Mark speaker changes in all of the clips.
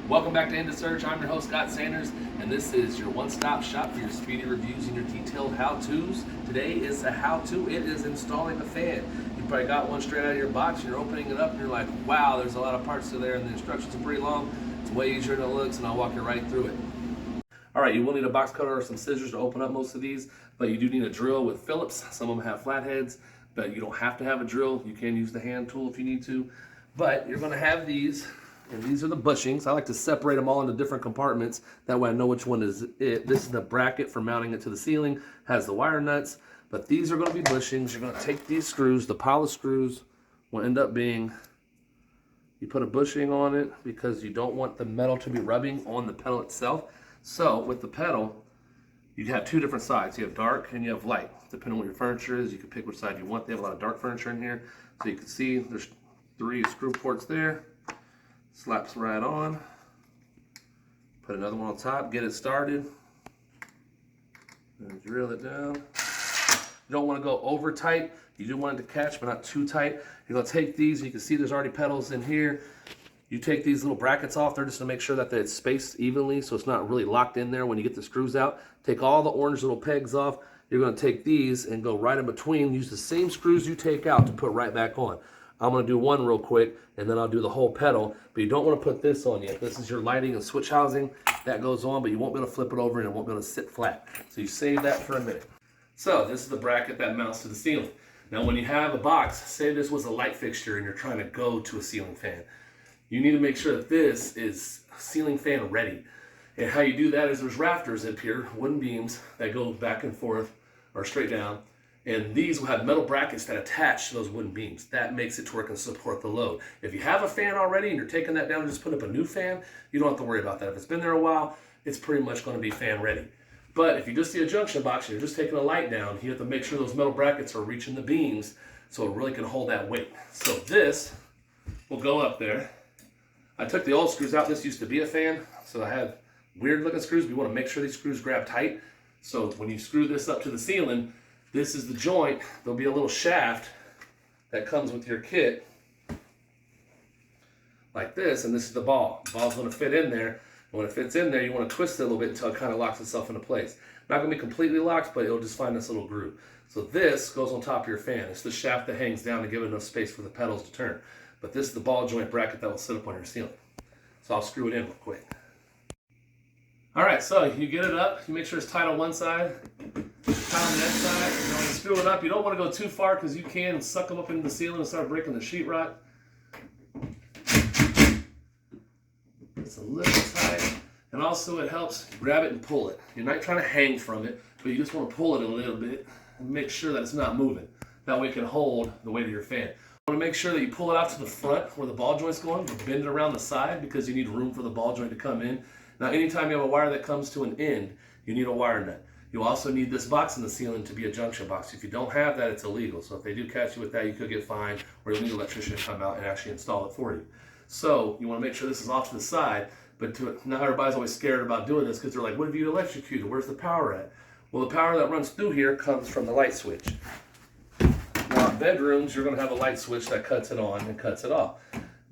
Speaker 1: Welcome back to Into Search. I'm your host, Scott Sanders, and this is your one-stop shop for your speedy reviews and your detailed how-tos. Today is a how-to. It is installing a fan. You probably got one straight out of your box, and you're opening it up, and you're like, wow, there's a lot of parts to there, and the instructions are pretty long. It's way easier than it looks, and I'll walk you right through it. All right, you will need a box cutter or some scissors to open up most of these, but you do need a drill with Phillips. Some of them have flatheads, but you don't have to have a drill. You can use the hand tool if you need to, but you're gonna have these. And these are the bushings. I like to separate them all into different compartments. That way I know which one is it. This is the bracket for mounting it to the ceiling. Has the wire nuts. But these are going to be bushings. You're going to take these screws. The pile of screws will end up being, you put a bushing on it because you don't want the metal to be rubbing on the pedal itself. So with the pedal, you have two different sides. You have dark and you have light. Depending on what your furniture is, you can pick which side you want. They have a lot of dark furniture in here. So you can see there's 3 screw ports there. Slaps right on. Put another one on top, get it started. And drill it down. You don't want to go over tight. You do want it to catch, but not too tight. You're going to take these, you can see there's already pedals in here. You take these little brackets off there just to make sure that it's spaced evenly so it's not really locked in there when you get the screws out. Take all the orange little pegs off. You're going to take these and go right in between. Use the same screws you take out to put right back on. I'm going to do one real quick, and then I'll do the whole pedal. But you don't want to put this on yet. This is your lighting and switch housing. That goes on, but you won't be able to flip it over, and it won't be able to sit flat. So you save that for a minute. So this is the bracket that mounts to the ceiling. Now when you have a box, say this was a light fixture and you're trying to go to a ceiling fan, you need to make sure that this is ceiling fan ready. And how you do that is there's rafters up here, wooden beams that go back and forth or straight down. And these will have metal brackets that attach to those wooden beams. That makes it to where it can support the load. If you have a fan already and you're taking that down and just putting up a new fan, you don't have to worry about that. If it's been there a while, it's pretty much going to be fan ready. But if you just see a junction box and you're just taking a light down, you have to make sure those metal brackets are reaching the beams so it really can hold that weight. So this will go up there. I took the old screws out. This used to be a fan, so I have weird looking screws. We want to make sure these screws grab tight. So when you screw this up to the ceiling, this is the joint. There'll be a little shaft that comes with your kit like this, and this is the ball. The ball's going to fit in there, and when it fits in there, you want to twist it a little bit until it kind of locks itself into place. Not going to be completely locked, but it'll just find this little groove. So this goes on top of your fan. It's the shaft that hangs down to give it enough space for the pedals to turn. But this is the ball joint bracket that will sit up on your ceiling. So I'll screw it in real quick. All right, so you get it up. You make sure it's tight on one side, tight on the next side. And when you screw it up, you don't want to go too far because you can suck them up into the ceiling and start breaking the sheetrock. It's a little tight, and also it helps grab it and pull it. You're not trying to hang from it, but you just want to pull it a little bit and make sure that it's not moving. That way it can hold the weight of your fan. You want to make sure that you pull it out to the front where the ball joint's going, but bend it around the side because you need room for the ball joint to come in. Now, anytime you have a wire that comes to an end, you need a wire nut. You also need this box in the ceiling to be a junction box. If you don't have that, it's illegal. So if they do catch you with that, you could get fined, or you'll need an electrician to come out and actually install it for you. So you want to make sure this is off to the side, but now everybody's always scared about doing this because they're like, what if you electrocute it? Where's the power at? Well, the power that runs through here comes from the light switch. Now, in bedrooms, you're going to have a light switch that cuts it on and cuts it off.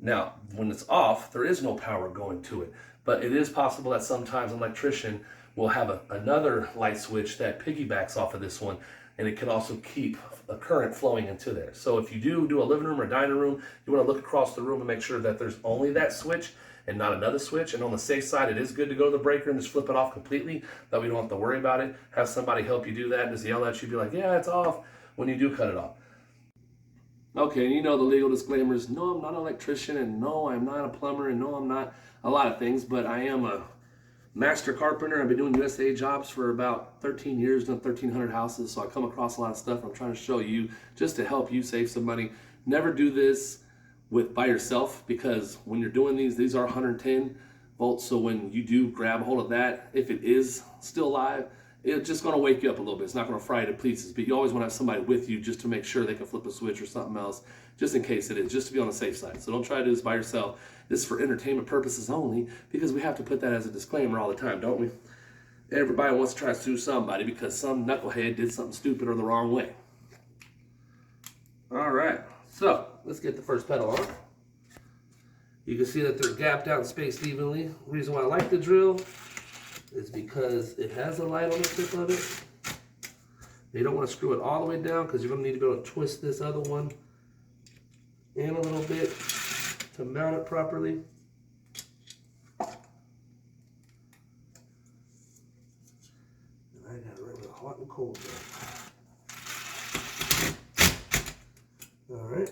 Speaker 1: Now, when it's off, there is no power going to it. But it is possible that sometimes an electrician will have another light switch that piggybacks off of this one, and it can also keep a current flowing into there. So if you do a living room or dining room, you want to look across the room and make sure that there's only that switch and not another switch. And on the safe side, it is good to go to the breaker and just flip it off completely, that we don't have to worry about it. Have somebody help you do that and just yell at you, be like, yeah, it's off, when you do cut it off. Okay, and you know the legal disclaimers. No, I'm not an electrician, and no, I'm not a plumber, and no, I'm not a lot of things, but I am a master carpenter. I've been doing USA jobs for about 13 years, done 1,300 houses, so I come across a lot of stuff. I'm trying to show you just to help you save some money. Never do this by yourself, because when you're doing these are 110 volts, so when you do grab a hold of that, if it is still live, it's just going to wake you up a little bit. It's not going to fry you to pieces, but you always want to have somebody with you just to make sure they can flip a switch or something else, just in case it is, just to be on the safe side. So don't try to do this by yourself. This is for entertainment purposes only, because we have to put that as a disclaimer all the time, don't we? Everybody wants to try to sue somebody because some knucklehead did something stupid or the wrong way. All right, so let's get the first pedal on. You can see that they're gapped out and spaced evenly. The reason why I like the drill is because it has a light on the tip of it. You don't want to screw it all the way down because you're going to need to be able to twist this other one in a little bit to mount it properly. And I got to run it hot and cold now. Alright.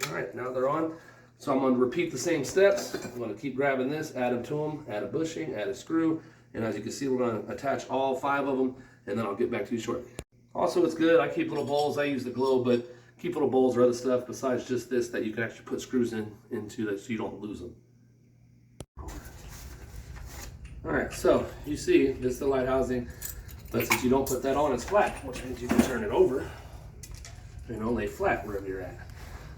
Speaker 1: Alright, now they're on. So I'm going to repeat the same steps. I'm going to keep grabbing this, add them to them, add a bushing, add a screw. And as you can see, we're going to attach all 5 of them, and then I'll get back to you shortly. Also, it's good. I keep little bowls. I use the globe, but keep little bowls or other stuff besides just this that you can actually put screws into that so you don't lose them. Alright, so you see this is the light housing, but since you don't put that on, it's flat, which means you can turn it over and it'll lay flat wherever you're at.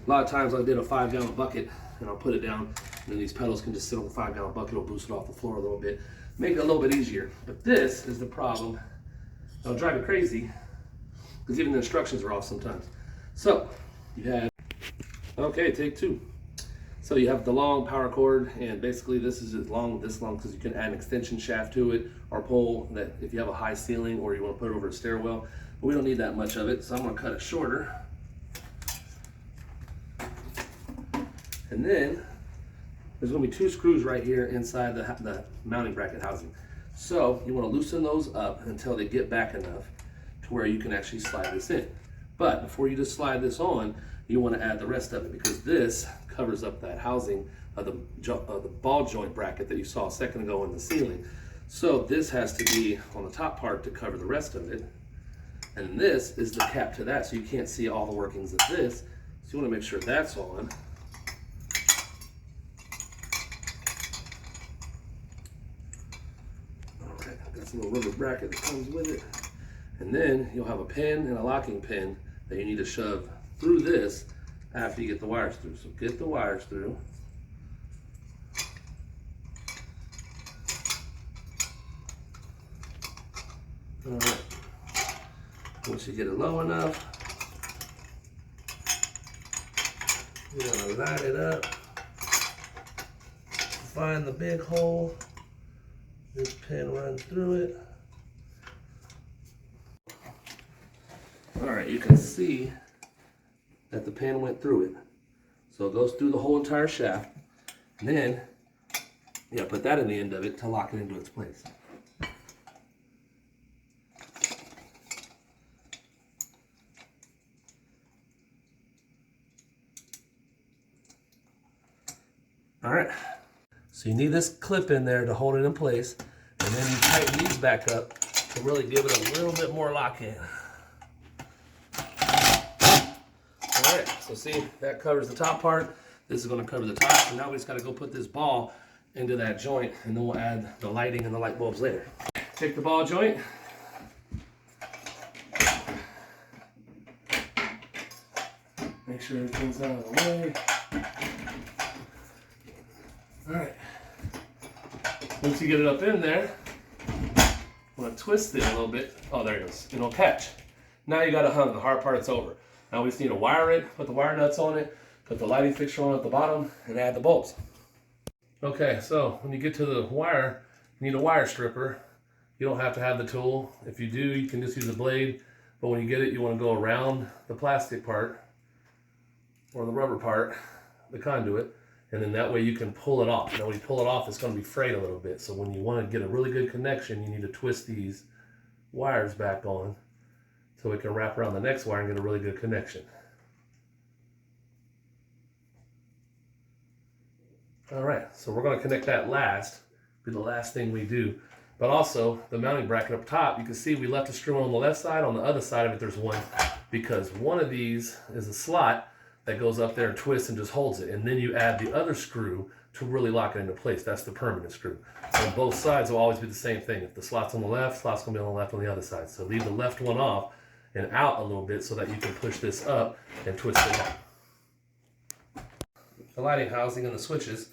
Speaker 1: A lot of times I did a 5-gallon bucket and I'll put it down, and then these pedals can just sit on the 5-gallon bucket. It'll boost it off the floor a little bit, make it a little bit easier. But this is the problem. It'll drive you crazy because even the instructions are off sometimes. So you have, okay, take 2. So you have the long power cord, and basically this is this long because you can add an extension shaft to it or pole that if you have a high ceiling or you want to put it over a stairwell. But we don't need that much of it, so I'm going to cut it shorter. And then there's going to be 2 screws right here inside the mounting bracket housing. So you want to loosen those up until they get back enough to where you can actually slide this in. But before you just slide this on, you want to add the rest of it because this covers up that housing of the ball joint bracket that you saw a second ago in the ceiling. So this has to be on the top part to cover the rest of it. And this is the cap to that, so you can't see all the workings of this. So you want to make sure that's on. Alright, got a little rubber bracket that comes with it. And then you'll have a pin and a locking pin that you need to shove through this after you get the wires through. So get the wires through. Alright. Once you get it low enough, you're going to line it up. Find the big hole. This pin runs through it. Alright, you can see that the pin went through it. So it goes through the whole entire shaft. And then, yeah, put that in the end of it to lock it into its place. Alright, so you need this clip in there to hold it in place, and then you tighten these back up to really give it a little bit more lock in. Alright, so see, that covers the top part. This is going to cover the top, so now we just got to go put this ball into that joint, and then we'll add the lighting and the light bulbs later. Take the ball joint. Make sure everything's out of the way. Alright, once you get it up in there, I'm going to twist it a little bit. Oh, there it goes. It'll catch. Now you got to hung. The hard part's over. Now we just need to wire it, put the wire nuts on it, put the lighting fixture on at the bottom, and add the bulbs. Okay, so when you get to the wire, you need a wire stripper. You don't have to have the tool. If you do, you can just use a blade. But when you get it, you want to go around the plastic part or the rubber part, the conduit. And then that way you can pull it off. Now when you pull it off, it's going to be frayed a little bit. So when you want to get a really good connection, you need to twist these wires back on so it can wrap around the next wire and get a really good connection. Alright, so we're going to connect that last, be the last thing we do. But also, the mounting bracket up top, you can see we left a screw on the left side. On the other side of it, there's one, because one of these is a slot that goes up there and twists and just holds it. And then you add the other screw to really lock it into place. That's the permanent screw. On both sides will always be the same thing. If the slot's on the left, slot's going to be on the left on the other side. So leave the left one off and out a little bit so that you can push this up and twist it out. The lighting housing and the switches,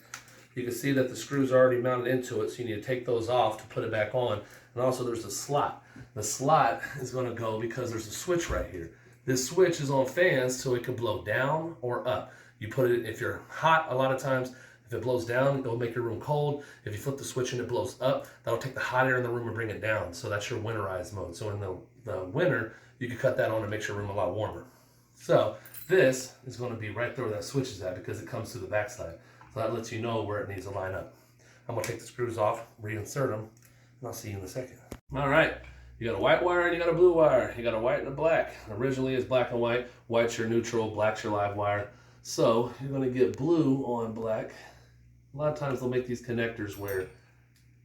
Speaker 1: you can see that the screws are already mounted into it, so you need to take those off to put it back on. And also there's a slot. The slot is going to go because there's a switch right here. This switch is on fans so it can blow down or up. You put it, if you're hot, a lot of times, if it blows down, it'll make your room cold. If you flip the switch and it blows up, that'll take the hot air in the room and bring it down. So that's your winterized mode. So in the winter, you can cut that on and make your room a lot warmer. So this is going to be right there where that switch is at because it comes through the backside. So that lets you know where it needs to line up. I'm going to take the screws off, reinsert them, and I'll see you in a second. All right. You got a white wire and you got a blue wire. You got a white and a black. Originally it's black and white. White's your neutral, black's your live wire. So you're going to get blue on black. A lot of times they'll make these connectors where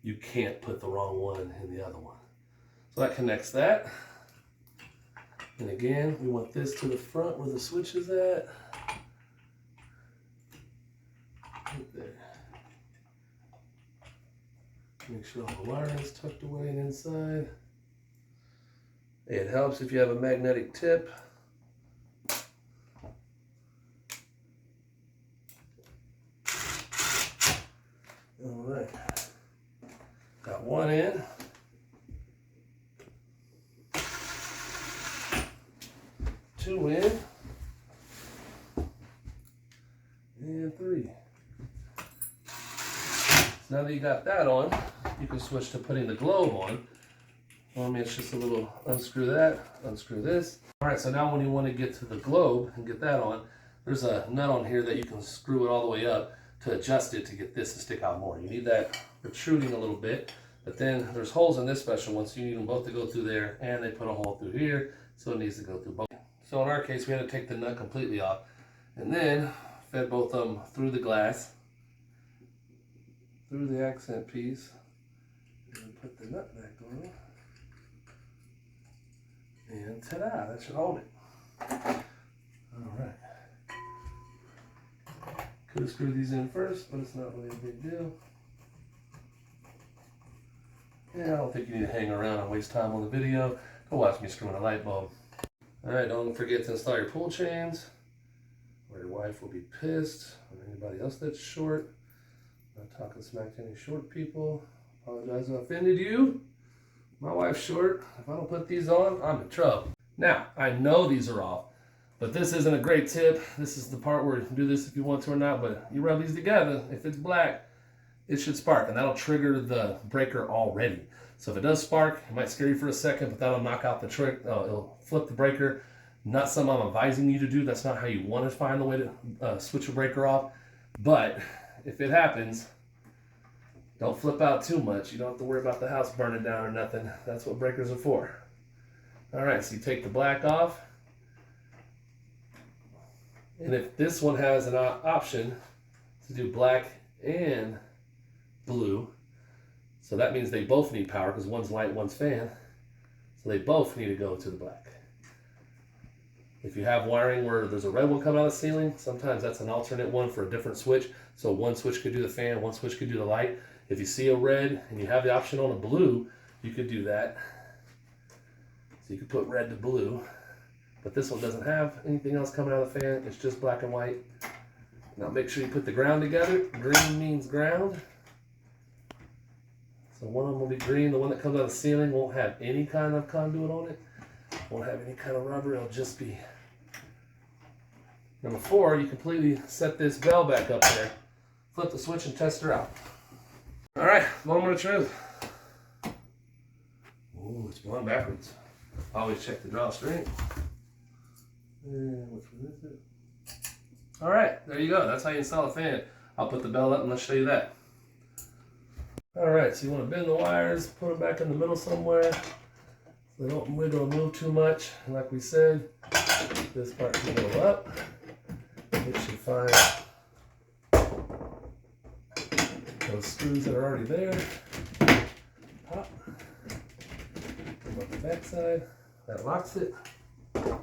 Speaker 1: you can't put the wrong one in the other one. So that connects that. And again, we want this to the front where the switch is at. Right there. Make sure all the wiring is tucked away and inside. It helps if you have a magnetic tip. All right, got one in. Two in. And three. So now that you got that on, you can switch to putting the globe on. I mean, it's just a little unscrew that, unscrew this. All right, so now when you want to get to the globe and get that on, there's a nut on here that you can screw it all the way up to adjust it to get this to stick out more. You need that protruding a little bit, but then there's holes in this special one, so you need them both to go through there, and they put a hole through here, so it needs to go through both. So in our case, we had to take the nut completely off, and then fed both of them through the glass, through the accent piece, and put the nut back on. And ta-da, that should hold it. All right. Could have screwed these in first, but it's not really a big deal. Yeah, I don't think you need to hang around and waste time on the video. Go watch me screw in a light bulb. All right, don't forget to install your pull chains, or your wife will be pissed, or anybody else that's short. I'm not talking smack to any short people. Apologize if I offended you. My wife's short. If I don't put these on, I'm in trouble. Now, I know these are off, but this isn't a great tip. This is the part where you can do this if you want to or not, but you rub these together. If it's black, it should spark, and that'll trigger the breaker already. So if it does spark, it might scare you for a second, but that'll knock out the trick. It'll flip the breaker. Not something I'm advising you to do. That's not how you want to find the way to switch a breaker off. But if it happens, don't flip out too much. You don't have to worry about the house burning down or nothing. That's what breakers are for. All right, so you take the black off. And if this one has an option to do black and blue, so that means they both need power because one's light, one's fan. So they both need to go to the black. If you have wiring where there's a red one coming out of the ceiling, sometimes that's an alternate one for a different switch. So one switch could do the fan, one switch could do the light. If you see a red and you have the option on a blue, you could do that. So you could put red to blue. But this one doesn't have anything else coming out of the fan. It's just black and white. Now make sure you put the ground together. Green means ground. So one of them will be green. The one that comes out of the ceiling won't have any kind of conduit on it. Won't have any kind of rubber. It'll just be. Number 4, you completely set this bell back up there. Flip the switch and test her out. All right, moment of truth. Ooh, it's going backwards. Always check the drawstring. And which one is it? All right, there you go. That's how you install a fan. I'll put the bell up and let's show you that. All right, so you want to bend the wires, put them back in the middle somewhere. So they don't wiggle or move too much. And like we said, this part can go up. It should find those screws that are already there. Pop. Come up the back side. That locks it. And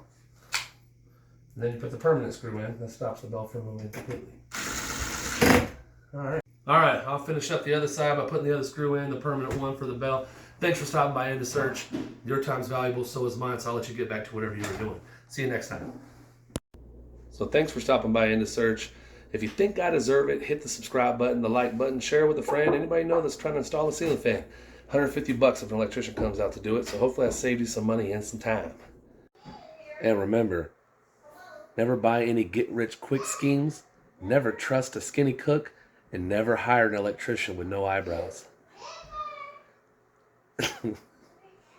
Speaker 1: then you put the permanent screw in. That stops the bell from moving completely. Alright. Alright, I'll finish up the other side by putting the other screw in, the permanent one for the bell. Thanks for stopping by Into Search. Your time's valuable, so is mine, so I'll let you get back to whatever you were doing. See you next time. So thanks for stopping by Into Search. If you think I deserve it, hit the subscribe button, the like button, share with a friend. Anybody know that's trying to install a ceiling fan? $150 if an electrician comes out to do it. So hopefully I saved you some money and some time. And remember, Never buy any get-rich-quick schemes. Never trust a skinny cook. And never hire an electrician with no eyebrows.